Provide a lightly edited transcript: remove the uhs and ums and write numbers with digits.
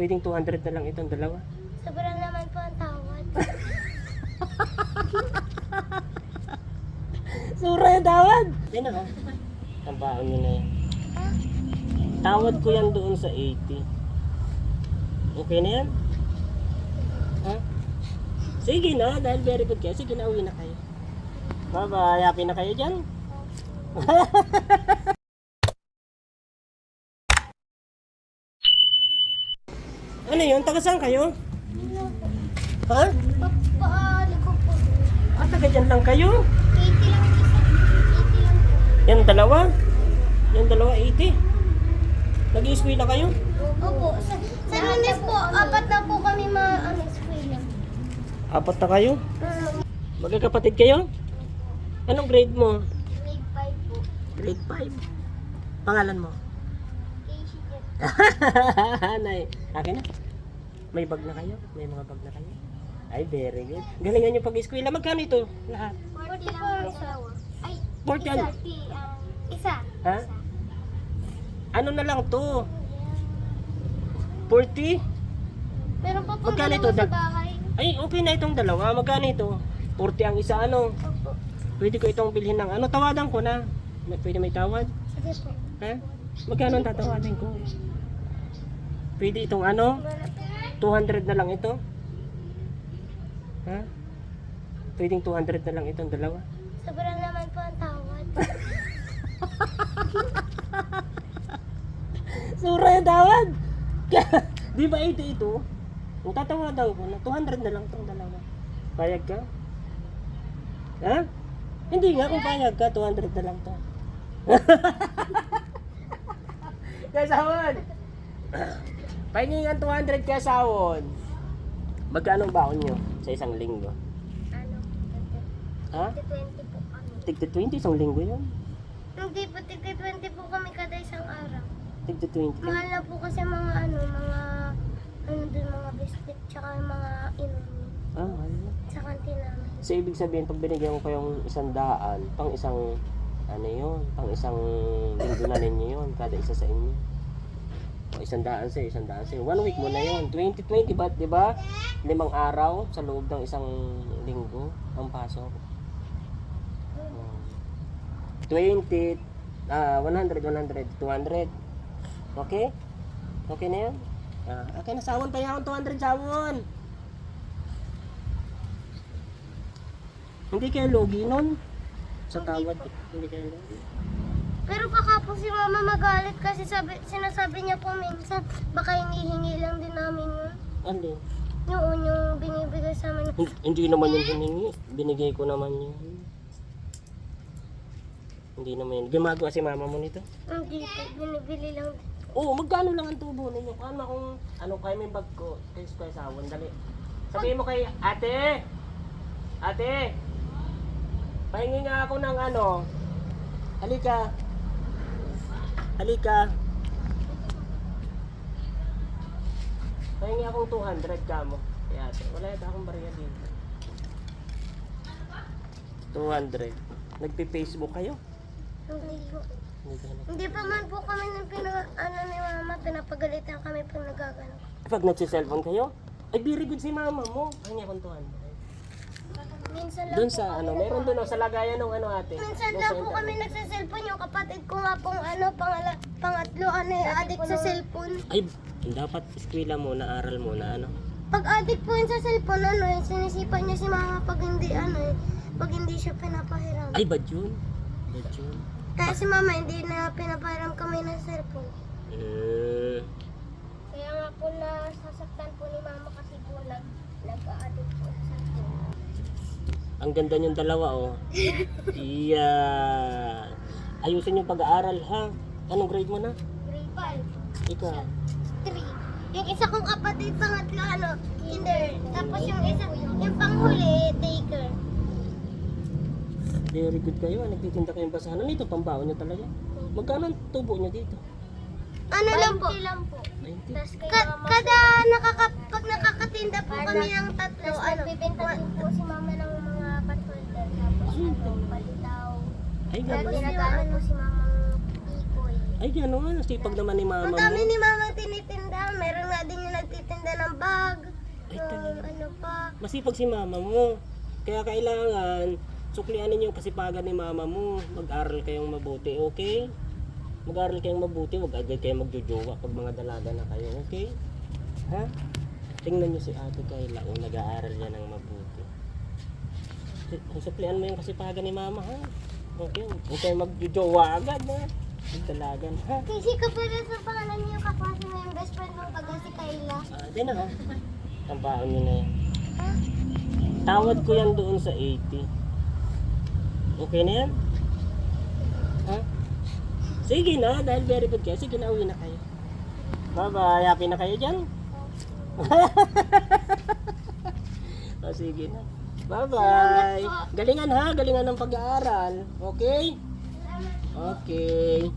Pwedeng 200 na lang itong dalawa. Sobrang naman po ang tawad. Sura yung tawad! Yan na ha. Ang baon nyo na yan. Tawad ko yan doon sa 80. Okay na yan? Ha? Sige na, dahil very good kayo. Sige na, uwi na kayo. Bye-bye. Happy na kayo dyan? Ano yun? Taga saan kayo? Ha? Papaali ko po. Ah, taga dyan lang kayo? 80 lang isa. 80 lang po. Yan dalawa? Yan dalawa, 80. Nag-i-eskwela kayo? Opo. Sa Lunes po, 4 na po kami ma-eskwela. 4 na kayo? Magkakapatid kayo? Anong grade mo? Grade 5 po. Grade 5. Pangalan mo? Casey Jeff. Nay, akin na. May bag na kayo? May mga bag na kayo? Ay, very good. Galingan nyo pag-eskwela. Magkano ito? Lahat? 40 lang po. Ay, 40 ano? isa. Ha? Ano na lang to? 40? Meron pa po Magkano dalawa ito? sa bahay. Ay, okay na itong dalawa. Magkano ito? 40 ang isa, ano? Opo. Pwede ko itong bilhin ng ano? Tawadan ko na. Pwede may tawad? Sige po. Ha? Magkano ang tatawadan ko? Pwede itong ano? 200 na lang ito? Ha? Pwedeng 200 na lang itong dalawa? Sobrang naman po ang tawad. Sura yung tawad! Di ba 80 ito? Kung tatawadan ko na 200 na lang itong dalawa. Payag ka? Ha? Hindi nga, kung payag ka, 200 na lang to. Kasawon! Pahingingan 200 kasawon. Magkano ang baon nyo sa isang linggo? Ano? Ha? 20 po kami. Tigda 20 isang linggo yun? Hindi po, tigti 20 po kami kada isang araw. Tigda 20. Mahal na po kasi mga dun, mga biscuit, tsaka mga inumin Ah, mahal na. sa kantin namin. So, ibig sabihin, pag binigyan ko kayong 100, pang isang, ano yun, pang isang linggo na ninyo yun, kada isa sa inyo. O, 100 sa'yo, 100 sa'yo. 1 week mo na yun. 20-20 ba, di ba? 5 araw sa loob ng isang linggo ang pasok. 20, 100, 200. Okay? Okay na yan? Okay na, sawon pa yan, 200 sawon. Hindi kayo logi nun? Sa tawad, hindi kayo logi? Pero baka po si mama magalit kasi sinasabi niya po minsan, baka hinihingi lang din namin yun. Ano? Yung binibigay sa amin. Hindi naman yung hiningi. Binigay ko naman yun. Hindi naman yun. Gumagawa si mama mo nito? Hindi po, binibili lang. Oo, magkano lang ang tubo ninyo? Kung ano kayo may bag ko, kayo sa awan, dali. Sabihin mo kay ate! Ate! Pahingi nga ako ng ano. Halika. Halika. Pahingi akong 200 ka mo. Kaya ate, wala yata akong bariya dito. 200. Nagpi-Facebook kayo? Hindi po. Hindi ka na. Hindi pa man po kami ni mama, pinapagalitan kami pag nagagano. Pag nagsi-cellphone kayo, ay very good si mama mo. Pahingi akong 200. Minsan lang Doon po sa kami ano, meron doon sa lagayan ng ano ate. Minsan Doon lang sa po kami internet. nagsa-cellphone. Yung kapatid ko nga pong pangatlo, addict sa cellphone. Ay, dapat eskwela mo na, aral mo na ano. Pag addict po yun sa cellphone, sinisipan niya si mama pag pag hindi siya pinapahiram. Ay, bad yun. Bad yun. Kaya si mama hindi na pinapahiram kami ng cellphone. Kaya nga po nasasaktan po ni mama kasi po nag-addict po sa cellphone. Ang ganda niyong dalawa, oh. Yeah. Ayusin yung pag-aaral, ha? Anong grade mo na? Grade 5. Ikaw. 3. Yung isa kong kapatid, pangatlo, kinder. Tapos yung isa, yung panghuli, daycare. Very good kayo, nagtitinda kayong basahan. Ano ito, pambaon niyo talaga? Magkano ang tubo niyo dito? Ano lang po? 90. Pag nakakatinda po kami ng tatlo, bibenta din po si mama ng mga patulder. Tapos palitaw. Ay, Kaya gaman. ginagamit po si mama ng ikoy. Ay, gano'n. Sipag naman ni mama Ang mo. dami ni mama tinitinda. Meron nga din yung nagtitinda ng bag. Ay, Ng talaga. ano pa. Masipag si mama mo. Kaya kailangan suklianin yung kasipagan ni mama mo. Mag-aral kayong mabuti, okay? Mag-aral kayong mabuti. Huwag agad kayong magjojowa pag mga dalaga na kayo, okay? Ha? Tingnan nyo si Ate Kayla. O, nag-aaral yan ng mabuti. Suklian mo yung kasipagan ni mama, ha? Okay? Huwag kayong magjojowa agad, ha? Magdalagan, ha? Kasi ka pala sa pangalan niyo kaklase mo yung best friend mong taga si Kayla. Di na, ha? Tampaon nyo na yan. Ha? Tawad ko yan doon sa 80. Okay na yan? Ha? Sige na, dahil very good kayo. Sige na, uwi na kayo. Bye-bye. Happy na kayo dyan? O, sige na. Bye-bye. Galingan ha, galingan ng pag-aaral. Okay? Salamat. Okay.